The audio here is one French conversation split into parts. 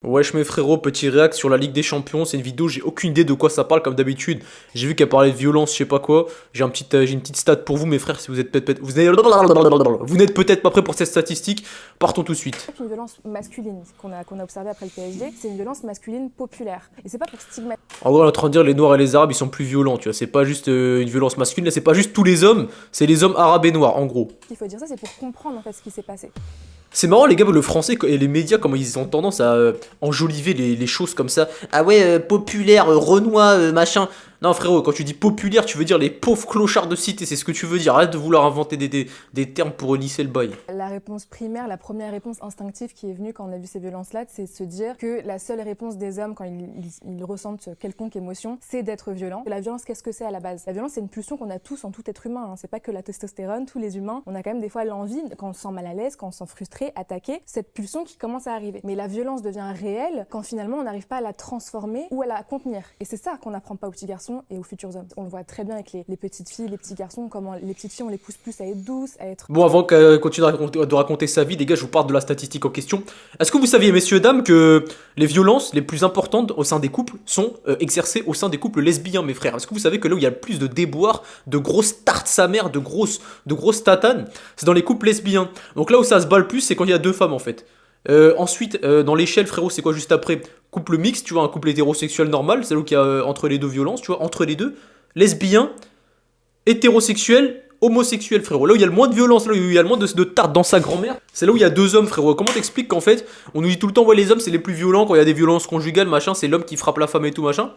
Wesh mes frérots, petit réact sur la Ligue des Champions, c'est une vidéo, j'ai aucune idée de quoi ça parle comme d'habitude. J'ai vu qu'elle parlait de violence, je sais pas quoi. J'ai une petite stat pour vous mes frères, si vous êtes vous n'êtes peut-être pas prêts pour cette statistique. Partons tout de suite. Une violence masculine qu'on a observée après le PSG, c'est une violence masculine populaire. Et c'est pas pour stigmatiser. En gros on est en train de dire les noirs et les arabes ils sont plus violents, tu vois, c'est pas juste une violence masculine, là c'est pas juste tous les hommes, c'est les hommes arabes et noirs en gros. Il faut dire ça, c'est pour comprendre en fait ce qui s'est passé. C'est marrant les gars, le français et les médias, comment ils ont tendance à enjoliver les choses comme ça. Ah ouais, populaire, Renoir, machin. Non frérot, quand tu dis populaire, tu veux dire les pauvres clochards de cité, c'est ce que tu veux dire. Arrête de vouloir inventer des termes pour lisser le bail. La réponse primaire, la première réponse instinctive qui est venue quand on a vu ces violences-là, c'est de se dire que la seule réponse des hommes quand ils ressentent quelconque émotion, c'est d'être violent. La violence, qu'est-ce que c'est à la base? La violence, c'est une pulsion qu'on a tous en tout être humain, hein. C'est pas que la testostérone, tous les humains, on a quand même des fois l'envie, quand on se sent mal à l'aise, quand on se sent frustré, attaqué, cette pulsion qui commence à arriver. Mais la violence devient réelle quand finalement on n'arrive pas à la transformer ou à la contenir. Et c'est ça qu'on n'apprend pas aux petits garçons et aux futurs hommes. On le voit très bien avec les petites filles, les petits garçons, comment les petites filles on les pousse plus à être douces, à être... Bon, avant qu'elle continue de raconter sa vie, les gars, je vous parle de la statistique en question. Est-ce que vous saviez, messieurs, dames, que les violences les plus importantes au sein des couples sont exercées au sein des couples lesbiens, mes frères? Est-ce que vous savez que là où il y a le plus de déboires, de grosses tartes sa mère, de grosses tatanes, c'est dans les couples lesbiens. Donc là où ça se bat le plus, c'est quand il y a deux femmes, en fait. Ensuite, dans l'échelle, frérot, c'est quoi juste après? Couple mixte, tu vois, un couple hétérosexuel normal, c'est là où il y a entre les deux violences, tu vois, entre les deux. Lesbien, hétérosexuel, homosexuel, frérot. Là où il y a le moins de violence, là où il y a le moins de tartes dans sa grand-mère, c'est là où il y a deux hommes, frérot. Comment t'expliques qu'en fait, on nous dit tout le temps, ouais, les hommes c'est les plus violents quand il y a des violences conjugales, machin, c'est l'homme qui frappe la femme et tout, machin.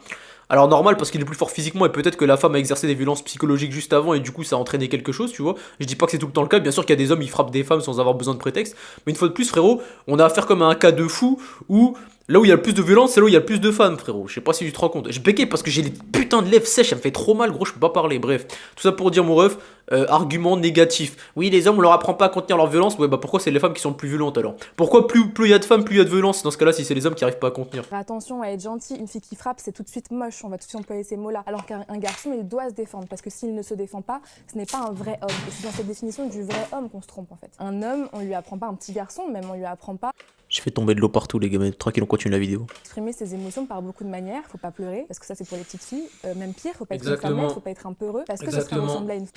Alors normal parce qu'il est plus fort physiquement et peut-être que la femme a exercé des violences psychologiques juste avant et du coup ça a entraîné quelque chose, tu vois. Je dis pas que c'est tout le temps le cas, bien sûr qu'il y a des hommes qui frappent des femmes sans avoir besoin de prétexte, mais une fois de plus frérot, on a affaire comme à un cas de fou où là où il y a le plus de violence, c'est là où il y a le plus de femmes, frérot. Je sais pas si tu te rends compte. Je bégaye parce que j'ai les putains de lèvres sèches, ça me fait trop mal, gros, je peux pas parler. Bref, tout ça pour dire, mon ref, argument négatif. Oui, les hommes, on leur apprend pas à contenir leur violence. Ouais, bah pourquoi c'est les femmes qui sont le plus violentes alors? Pourquoi plus il y a de femmes, plus il y a de violence dans ce cas-là si c'est les hommes qui arrivent pas à contenir? Attention à être gentil, une fille qui frappe, c'est tout de suite moche, on va tout de suite employer ces mots-là. Alors qu'un garçon, il doit se défendre, parce que s'il ne se défend pas, ce n'est pas un vrai homme. Et c'est dans cette définition du vrai homme qu'on se trompe en fait. Un homme, on lui apprend pas, un petit garçon, même on lui apprend pas. Je fais tomber de l'eau partout, les gars, mais tranquille, on continue la vidéo. Exprimer ses émotions par beaucoup de manières, faut pas pleurer, parce que ça c'est pour les petites filles. Même pire, faut pas être Exactement. une femme, faut pas être un peu heureux, parce que ça Exactement. ressemble à une...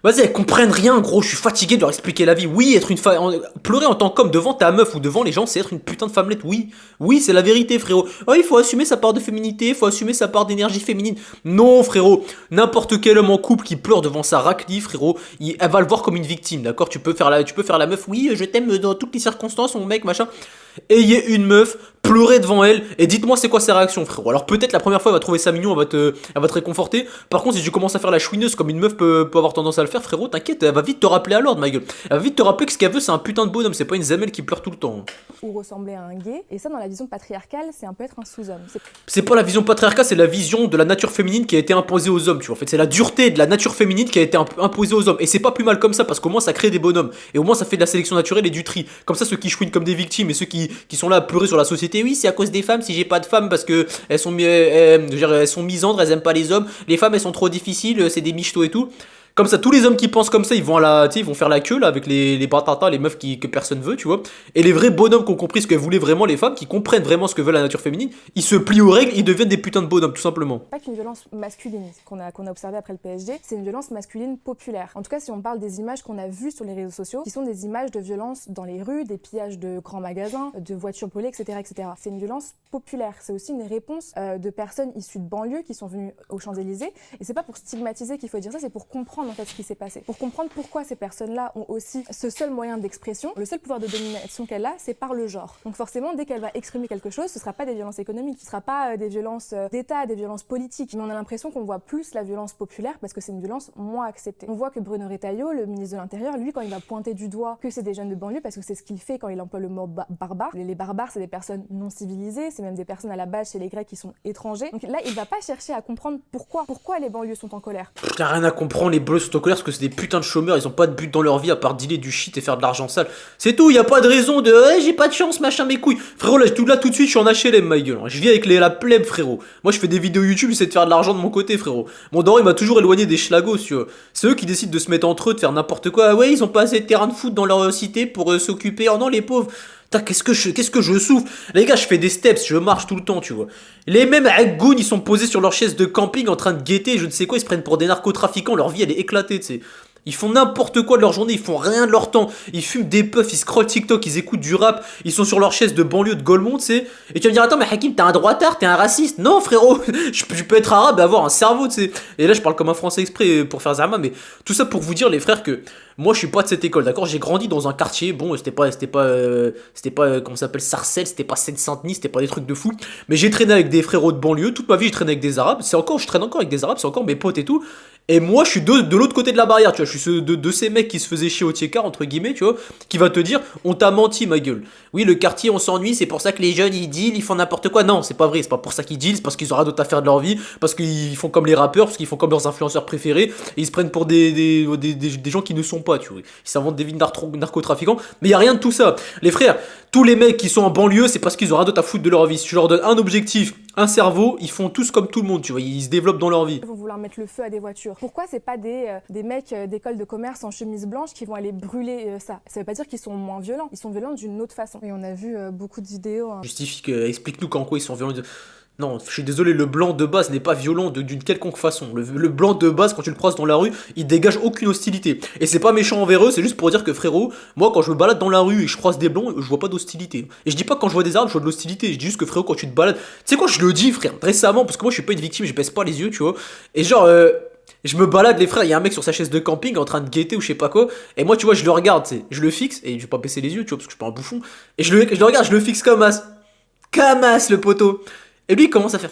Vas-y, elles comprennent rien, gros. Je suis fatigué de leur expliquer la vie. Oui, être une femme. Pleurer en tant qu'homme devant ta meuf ou devant les gens, c'est être une putain de femmelette. Oui, oui, c'est la vérité, frérot. Oh, il faut assumer sa part de féminité, il faut assumer sa part d'énergie féminine. Non, frérot. N'importe quel homme en couple qui pleure devant sa raclie, frérot, elle va le voir comme une victime, d'accord? Tu peux faire la meuf. Oui, je t'aime dans toutes les circonstances, mon mec, machin. Ayez une meuf, pleurez devant elle et dites-moi c'est quoi sa réaction, frérot. Alors peut-être la première fois elle va trouver ça mignon, elle va te réconforter. Par contre si tu commences à faire la chouineuse comme une meuf peut avoir tendance à le faire, frérot, t'inquiète, elle va vite te rappeler à l'ordre, ma gueule. Elle va vite te rappeler que ce qu'elle veut c'est un putain de bonhomme, c'est pas une zamelle qui pleure tout le temps. Ou ressembler à un gay, et ça dans la vision patriarcale c'est un peu être un sous-homme. C'est pas la vision patriarcale, c'est la vision de la nature féminine qui a été imposée aux hommes, tu vois. En fait c'est la dureté de la nature féminine qui a été imposée aux hommes. Et c'est pas plus mal comme ça parce qu'au moins ça crée des bonhommes. Et au moins ça fait de la sélection naturelle et du tri. Comme ça ceux qui chouinent comme des victimes et ceux qui sont là à pleurer sur la société, oui c'est à cause des femmes si j'ai pas de femmes parce que elles sont misandres, elles aiment pas les hommes, les femmes elles sont trop difficiles, c'est des michtos et tout. Comme ça, tous les hommes qui pensent comme ça, ils vont ils vont faire la queue là avec les batatas, les meufs que personne veut, tu vois. Et les vrais bonhommes qui ont compris ce que voulaient vraiment les femmes, qui comprennent vraiment ce que veut la nature féminine, ils se plient aux règles, ils deviennent des putains de bonhommes, tout simplement. Pas qu'une violence masculine qu'on a observée après le PSG, c'est une violence masculine populaire. En tout cas, si on parle des images qu'on a vues sur les réseaux sociaux, qui sont des images de violence dans les rues, des pillages de grands magasins, de voitures volées, etc., etc. C'est une violence populaire. C'est aussi une réponse de personnes issues de banlieue qui sont venues aux Champs-Élysées. Et c'est pas pour stigmatiser qu'il faut dire ça, c'est pour comprendre en fait ce qui s'est passé. Pour comprendre pourquoi ces personnes-là ont aussi ce seul moyen d'expression, le seul pouvoir de domination qu'elle a, c'est par le genre. Donc forcément, dès qu'elle va exprimer quelque chose, ce sera pas des violences économiques, ce sera pas des violences d'État, des violences politiques. Mais on a l'impression qu'on voit plus la violence populaire parce que c'est une violence moins acceptée. On voit que Bruno Retailleau, le ministre de l'Intérieur, lui, quand il va pointer du doigt que c'est des jeunes de banlieue, parce que c'est ce qu'il fait quand il emploie le mot barbare. Les barbares, c'est des personnes non civilisées, c'est même des personnes à la base chez les Grecs qui sont étrangers. Donc là, il va pas chercher à comprendre pourquoi les banlieues sont en colère. T'as rien à comprendre, les bleus sont en colère parce que c'est des putains de chômeurs, ils ont pas de but dans leur vie à part dealer du shit et faire de l'argent sale. C'est tout, y a pas de raison de j'ai pas de chance, machin, mes couilles. Frérot, là tout de suite, je suis en HLM, ma gueule. Je vis avec la plèbe, frérot. Moi, je fais des vidéos YouTube, j'essaie de faire de l'argent de mon côté, frérot. Mon daron, il m'a toujours éloigné des schlagos, tu vois. C'est eux qui décident de se mettre entre eux, de faire n'importe quoi. Ah ouais, ils ont pas assez de terrain de foot dans leur cité pour s'occuper. Oh non, les pauvres. Putain, qu'est-ce que je souffre. Les gars, je fais des steps, je marche tout le temps, tu vois. Les mêmes Goon, ils sont posés sur leur chaise de camping en train de guetter, je ne sais quoi, ils se prennent pour des narcotrafiquants, leur vie elle est éclatée, tu sais. Ils font n'importe quoi de leur journée, ils font rien de leur temps. Ils fument des puffs, ils scrollent TikTok, ils écoutent du rap, ils sont sur leur chaise de banlieue de Gaulmont, tu sais. Et tu vas me dire, attends, mais Hakim, t'es un droitard, t'es un raciste. Non, frérot, je peux être arabe et avoir un cerveau, tu sais. Et là, je parle comme un français exprès pour faire Zama, mais tout ça pour vous dire, les frères, que moi, je suis pas de cette école, d'accord. J'ai grandi dans un quartier, bon, comment ça s'appelle, Sarcelles, c'était pas Seine-Saint-Denis, c'était pas des trucs de fou. Mais j'ai traîné avec des frérots de banlieue, toute ma vie, j'ai traîné avec des arabes. Je traîne encore avec des arabes, c'est encore mes potes et tout. Et moi, je suis de l'autre côté de la barrière, tu vois. Je suis de ces mecs qui se faisaient chier au tiers entre guillemets, tu vois. Qui va te dire, on t'a menti, ma gueule. Oui, le quartier, on s'ennuie, c'est pour ça que les jeunes, ils dealent, ils font n'importe quoi. Non, c'est pas vrai, c'est pas pour ça qu'ils dealent, c'est parce qu'ils auront d'autres affaires de leur vie, parce qu'ils font comme les rappeurs, parce qu'ils font comme leurs influenceurs préférés, et ils se prennent pour des gens qui ne sont pas, tu vois. Ils s'inventent des vies de narcotrafiquants, mais y a rien de tout ça. Les frères, tous les mecs qui sont en banlieue, c'est parce qu'ils ont rien d'autre à foutre de leur vie. Si tu leur donnes un objectif, un cerveau, ils font tous comme tout le monde, tu vois. Ils se développent dans leur vie. Ils vont vouloir mettre le feu à des voitures. Pourquoi c'est pas des mecs d'école de commerce en chemise blanche qui vont aller brûler ça? Ça veut pas dire qu'ils sont moins violents. Ils sont violents d'une autre façon. Et on a vu beaucoup de vidéos. Justifie que, explique-nous qu'en quoi ils sont violents. Non, je suis désolé, le blanc de base n'est pas violent d'une quelconque façon. Le blanc de base, quand tu le croises dans la rue, il dégage aucune hostilité. Et c'est pas méchant envers eux, c'est juste pour dire que frérot, moi quand je me balade dans la rue et que je croise des blancs, je vois pas d'hostilité. Et je dis pas que quand je vois des arabes, je vois de l'hostilité. Je dis juste que frérot, quand tu te balades. Tu sais quoi, je le dis frère, récemment, parce que moi je suis pas une victime, je baisse pas les yeux, tu vois. Et genre, je me balade, les frères, il y a un mec sur sa chaise de camping en train de guetter ou je sais pas quoi. Et moi, tu vois, je le regarde, tu sais, je le fixe, et je vais pas baisser les yeux, tu vois, parce que je suis pas un bouffon. Et je le regarde, je le fixe comme as. Comme as, le poteau. Et lui, il commence à faire.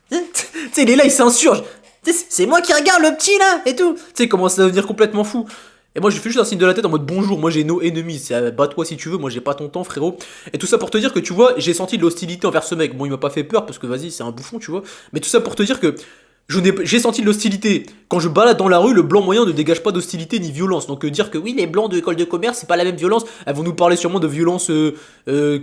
Tu sais, il est là, il s'insurge. C'est moi qui regarde le petit là et tout. Tu sais, il commence à devenir complètement fou. Et moi, je fais juste un signe de la tête en mode bonjour. Moi, j'ai no ennemis. Bats-toi si tu veux. Moi, j'ai pas ton temps, frérot. Et tout ça pour te dire que tu vois, j'ai senti de l'hostilité envers ce mec. Bon, il m'a pas fait peur parce que vas-y, c'est un bouffon, tu vois. Mais tout ça pour te dire que j'ai senti de l'hostilité. Quand je balade dans la rue, le blanc moyen ne dégage pas d'hostilité ni violence. Donc dire que oui, les blancs de école de commerce, c'est pas la même violence. Elles vont nous parler sûrement de violence,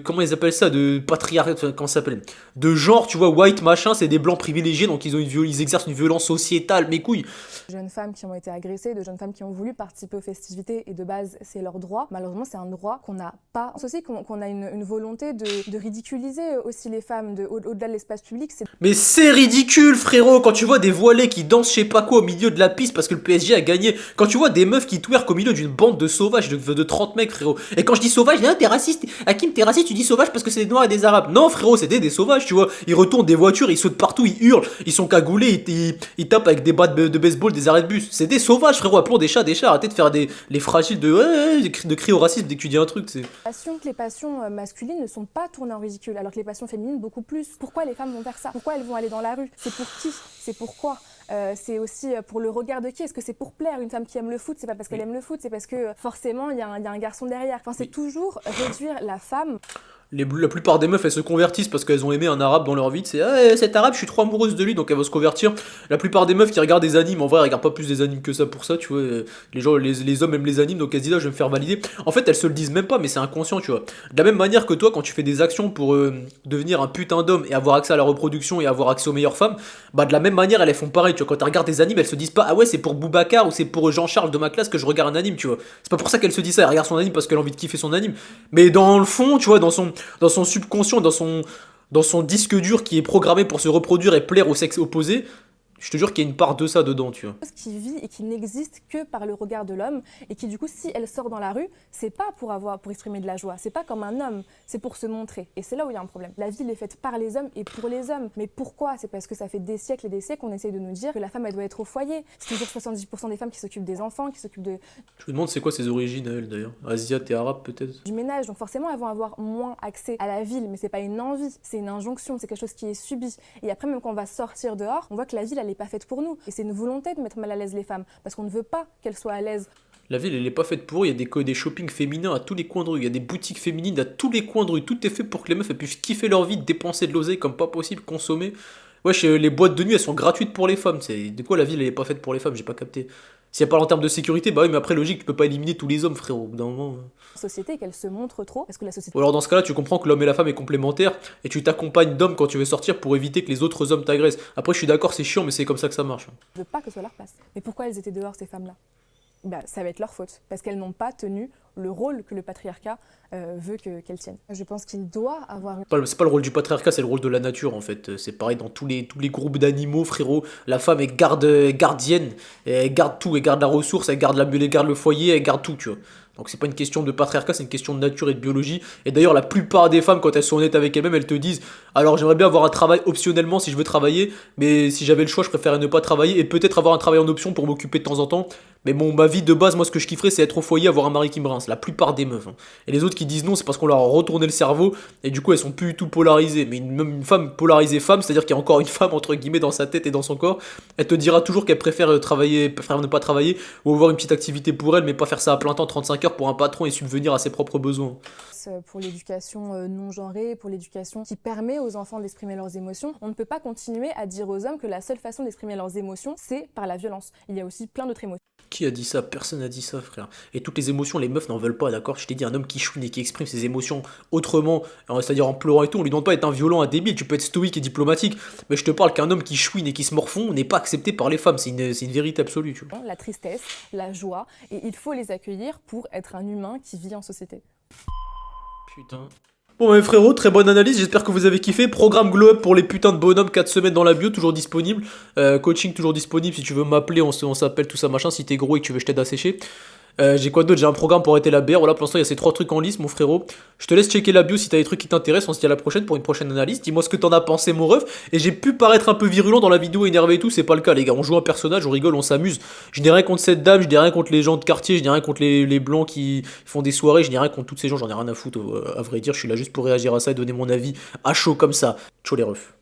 comment ils appellent ça, de patriarcat, comment ça s'appelle, de genre, tu vois, white machin, c'est des blancs privilégiés, donc ils exercent une violence sociétale, mes couilles. De jeunes femmes qui ont été agressées, de jeunes femmes qui ont voulu participer aux festivités, et de base, c'est leur droit. Malheureusement, c'est un droit qu'on n'a pas. C'est aussi qu'on a une volonté de ridiculiser aussi les femmes, au-delà de l'espace public. Mais c'est ridicule, frérot, quand tu vois des voilés qui dansent je sais pas quoi au milieu de la piste parce que le PSG a gagné, quand tu vois des meufs qui twerkent au milieu d'une bande de sauvages de 30 mecs, frérot. Et quand je dis sauvage, là, t'es raciste. Hakim, t'es raciste, tu dis sauvage parce que c'est des noirs et des arabes. Non, frérot, c'était des sauvages, tu vois. Ils retournent des voitures, ils sautent partout, ils hurlent, ils sont cagoulés, ils tapent avec des battes de baseball, des arrêts de bus. C'est des sauvages, frérot. Appelons des chats, arrêtez de faire les fragiles de crier au racisme dès que tu dis un truc, c'est. Les passions masculines ne sont pas tournées en ridicule, alors que les passions féminines, beaucoup plus. Pourquoi les femmes vont faire ça? Pourquoi elles vont aller dans la rue? C'est pour qui? C'est pourquoi? C'est aussi pour le regard de qui? Est-ce que c'est pour plaire? Une femme qui aime le foot, c'est pas parce qu'elle aime le foot, c'est parce que forcément il y a un garçon derrière. Enfin, c'est toujours réduire la femme. La plupart des meufs elles se convertissent parce qu'elles ont aimé un arabe dans leur vie. C'est ah, cet arabe, je suis trop amoureuse de lui donc elle va se convertir. La plupart des meufs qui regardent des animes, en vrai, elles regardent pas plus des animes que ça pour ça, tu vois. Les hommes aiment les animes donc elles se disent ah, je vais me faire valider. En fait, elles se le disent même pas, mais c'est inconscient, tu vois. De la même manière que toi, quand tu fais des actions pour devenir un putain d'homme et avoir accès à la reproduction et avoir accès aux meilleures femmes, bah de la même manière elles font pareil, tu vois. Quand elles regardent des animes, elles se disent pas ah ouais, c'est pour Boubacar ou c'est pour Jean-Charles de ma classe que je regarde un anime, tu vois. C'est pas pour ça qu'elle se dit ça, elle regarde son anime parce qu'elle a envie de kiffer son anime. Mais dans le fond, tu vois, dans son subconscient, dans son disque dur qui est programmé pour se reproduire et plaire au sexe opposé, je te jure qu'il y a une part de ça dedans, tu vois. Qui vit et qui n'existe que par le regard de l'homme et qui du coup, si elle sort dans la rue, c'est pas pour exprimer de la joie, c'est pas comme un homme, c'est pour se montrer. Et c'est là où il y a un problème. La vie, elle est faite par les hommes et pour les hommes. Mais pourquoi? C'est parce que ça fait des siècles et des siècles qu'on essaye de nous dire que la femme, elle doit être au foyer. C'est toujours 70% des femmes qui s'occupent des enfants, qui s'occupent de... Je me demande c'est quoi ses origines à elle d'ailleurs. Asiate et arabe peut-être. Du ménage, donc forcément elles vont avoir moins accès à la ville, mais c'est pas une envie, c'est une injonction, c'est quelque chose qui est subi. Et après même quand on va sortir dehors, on voit que la ville, elle est pas faite pour nous. Et c'est une volonté de mettre mal à l'aise les femmes, parce qu'on ne veut pas qu'elles soient à l'aise. La ville, elle est pas faite pour eux, il y a des shoppings féminins à tous les coins de rue, il y a des boutiques féminines à tous les coins de rue, tout est fait pour que les meufs elles puissent kiffer leur vie, dépenser de l'oseille comme pas possible, consommer. Wesh, les boîtes de nuit, elles sont gratuites pour les femmes, c'est de quoi la ville, elle est pas faite pour les femmes, j'ai pas capté. S'il y a pas en termes de sécurité, bah oui, mais après, logique, tu peux pas éliminer tous les hommes, frérot, au bout d'un moment. Société qu'elle se montre trop, parce que la société... Ou alors dans ce cas-là, tu comprends que l'homme et la femme est complémentaire, et tu t'accompagnes d'hommes quand tu veux sortir pour éviter que les autres hommes t'agressent. Après, je suis d'accord, c'est chiant, mais c'est comme ça que ça marche. ne veut pas que ce soit leur place. Mais pourquoi elles étaient dehors, ces femmes-là? bah, ça va être leur faute, parce qu'elles n'ont pas tenu le rôle que le patriarcat veut qu'elles tiennent. Je pense qu'il doit avoir... C'est pas le rôle du patriarcat, c'est le rôle de la nature en fait. C'est pareil dans tous les groupes d'animaux, frérot. La femme est gardienne, elle garde tout, elle garde la ressource, elle garde le foyer, elle garde tout, tu vois. Donc c'est pas une question de patriarcat, c'est une question de nature et de biologie. Et d'ailleurs, la plupart des femmes, quand elles sont honnêtes avec elles-mêmes, elles te disent alors j'aimerais bien avoir un travail optionnellement si je veux travailler, mais si j'avais le choix, je préférerais ne pas travailler et peut-être avoir un travail en option pour m'occuper de temps en temps. Mais bon, ma vie de base, moi ce que je kifferais, c'est être au foyer, avoir un mari qui me rince. La plupart des meufs, hein. Et les autres qui disent non, c'est parce qu'on leur a retourné le cerveau et du coup elles sont plus du tout polarisées. Mais même une femme polarisée femme, c'est-à-dire qu'il y a encore une femme entre guillemets dans sa tête et dans son corps, elle te dira toujours qu'elle préfère ne pas travailler ou avoir une petite activité pour elle, mais pas faire ça à plein temps, 35 heures pour un patron et subvenir à ses propres besoins. Pour l'éducation non genrée, pour l'éducation qui permet aux enfants d'exprimer leurs émotions. On ne peut pas continuer à dire aux hommes que la seule façon d'exprimer leurs émotions, c'est par la violence. Il y a aussi plein d'autres émotions. Qui a dit ça? Personne n'a dit ça, frère. Et toutes les émotions, les meufs n'en veulent pas, d'accord? Je t'ai dit, un homme qui chouine et qui exprime ses émotions autrement, c'est-à-dire en pleurant et tout, on lui demande pas d'être un violent, un débile, tu peux être stoïque et diplomatique, mais je te parle qu'un homme qui chouine et qui se morfond n'est pas accepté par les femmes, c'est une vérité absolue, tu vois. La tristesse, la joie, et il faut les accueillir pour être un humain qui vit en société. Putain. Bon mes frérots, très bonne analyse, j'espère que vous avez kiffé. Programme Glow Up pour les putains de bonhommes, 4 semaines dans la bio, toujours disponible. Coaching toujours disponible, si tu veux m'appeler, on s'appelle, tout ça machin, si t'es gros et que tu veux que je t'aide à sécher. J'ai quoi d'autre? J'ai un programme pour arrêter la bière. Voilà, pour l'instant, il y a ces 3 trucs en liste, mon frérot. Je te laisse checker la bio si t'as des trucs qui t'intéressent. On se dit à la prochaine pour une prochaine analyse. Dis-moi ce que t'en as pensé, mon ref. Et j'ai pu paraître un peu virulent dans la vidéo, énervé et tout. C'est pas le cas, les gars. On joue un personnage, on rigole, on s'amuse. Je n'ai rien contre cette dame, je n'ai rien contre les gens de quartier, je n'ai rien contre les blancs qui font des soirées, je n'ai rien contre tous ces gens. J'en ai rien à foutre, à vrai dire. Je suis là juste pour réagir à ça et donner mon avis à chaud comme ça. Ciao, les refs.